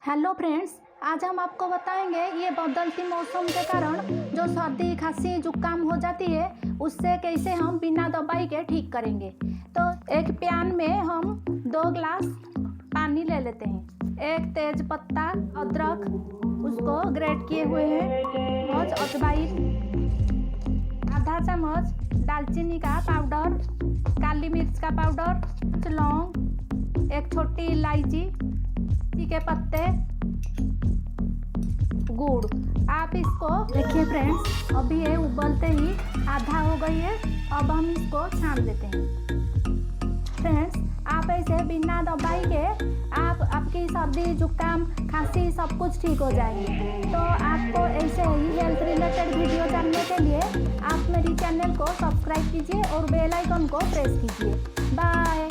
Hello friends, आज हम आपको बताएंगे ये बदलती मौसम के कारण जो सर्दी खांसी जुकाम हो जाती है उससे कैसे हम बिना दवाई के ठीक करेंगे। तो एक पैन में हम 2 गिलास पानी ले लेते हैं, एक तेज पत्ता अदरक उसको ग्रेट किए हुए हैं, चम्मच अजवाइन, आधा चम्मच दालचीनी का पाउडर, काली मिर्च का पाउडर, लौंग, एक छोटी इलायची के पत्ते, गुड़। आप इसको देखिए फ्रेंड्स, अभी ये उबलते ही आधा हो गई है। अब हम इसको छान लेते हैं। फ्रेंड्स, आप ऐसे बिना दवाई के आपकी सर्दी जुकाम खांसी सब कुछ ठीक हो जाएंगे। तो आपको ऐसे ही हेल्थ रिलेटेड वीडियो जानने के लिए आप मेरी चैनल को सब्सक्राइब कीजिए और बेल आइकन को प्रेस कीजिए। बाय।